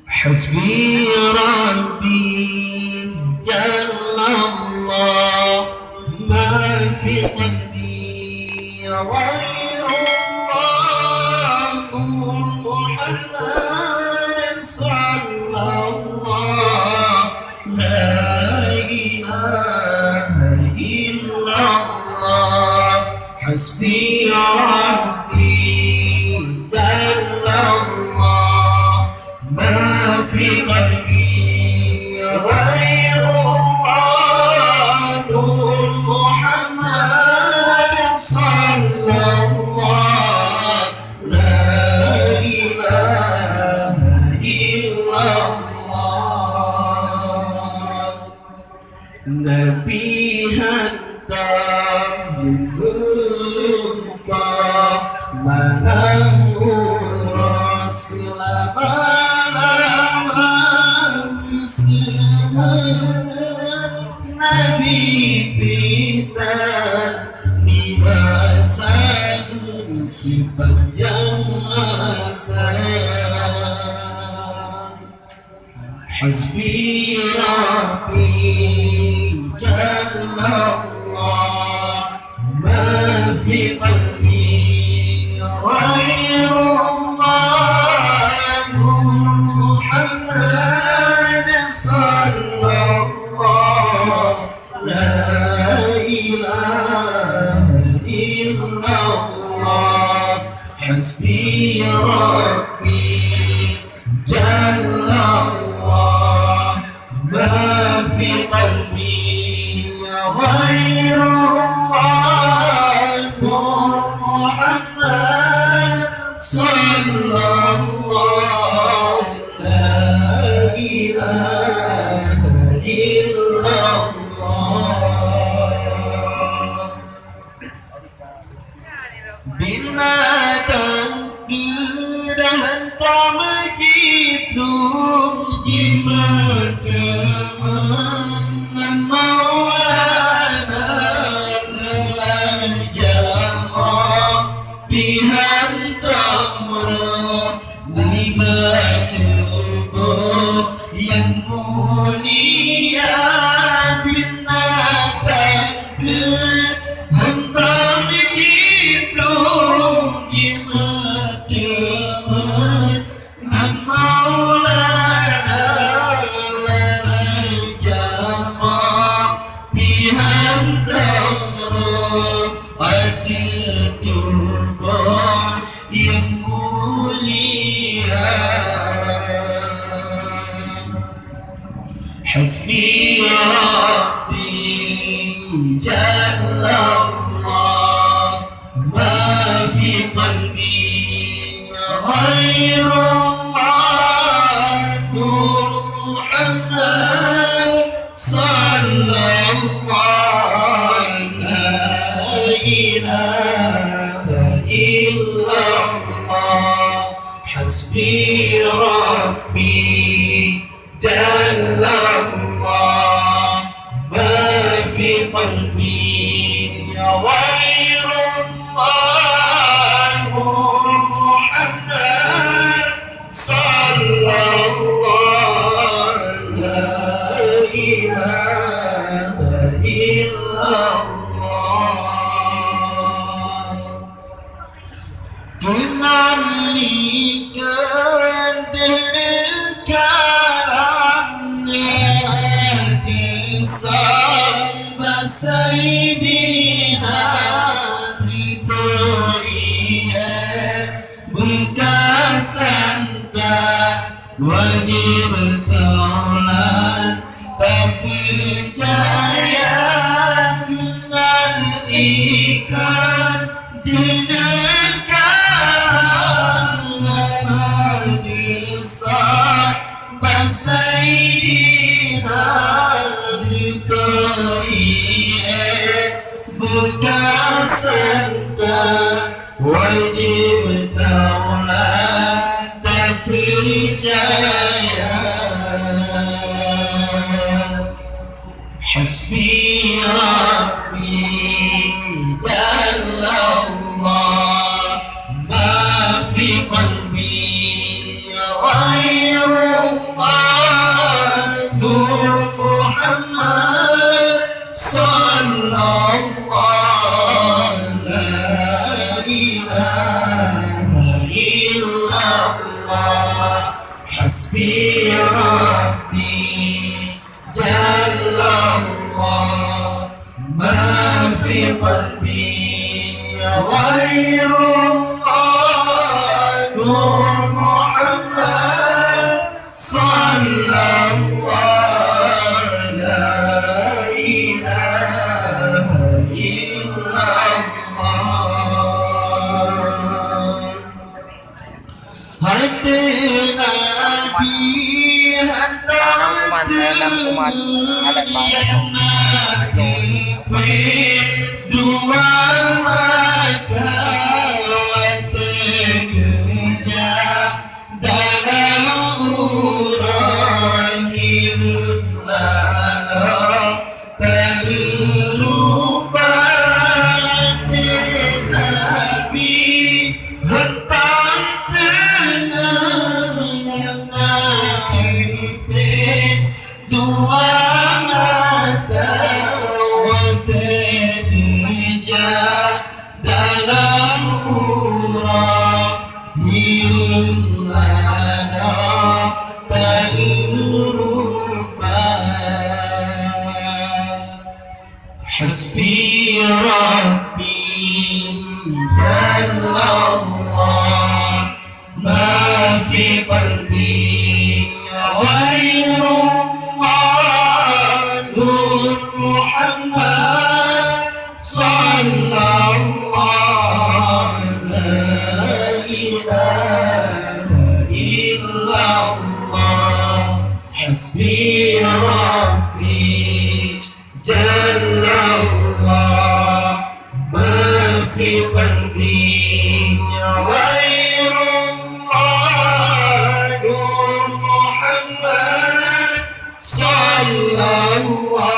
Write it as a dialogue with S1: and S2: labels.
S1: حسبي ربي جل الله ما في قلبي غير الله محمد صلى الله لا إله إلا الله حسبي ربي جل الله ما في قلبي غير الله نور محمد صلى الله لا إله إلا الله نبيها بالقلوب منامه رسول Nabi kita libasan sepanjang masa Hasbi Rabbi Jalla Allah ma fi qalbi ghairullah Muhammad sallallahu la ilaha illallah Hasbi Rabbi Jalla Allah ma fi qalbi ghairullah Muhammad sallallahu la ilaha illallah binatang dan tamjidum jimat kemenangan maulana lelajamah pihan tamra dibatubur yang mulia binatang hentam diplom jimat kemenangan maulana lelajamah pihan tamra atil tubuh yang mulia Hasbi Rabbi Jalla Allah ma fi qalbi ghairullah Nur Muhammad sallallahu la ilaha illallah Hasbi Rabbi Jalla Allah ma fi qalbi ghairullah Muhammad sallallahu la ilaha illallah Kembalikan sampai Sayyidina Bito'iyah bekas santa wajib taulan tak percaya dengan ikan di negara desa Sayyidina bekas santa wajib taulan tak percaya Hasbi Rabbi Jalla Allah ma fi qalbi غير حسبي ربي جل الله ما في قلبي غير الله نور محمد صلى الله لا إله إلا الله هدنا بها dua mata wajahnya dalam uraian lalu terlupa Nabi hentam tengah yang najibin dua mata wajahnya dalam uraian terlupa حسبي ربي جل الله ما في قلبي غير الله نور محمد صلى الله لا إله إلا الله حسبي ربي جل الله ما في قلبي غير الله نور محمد صلى الله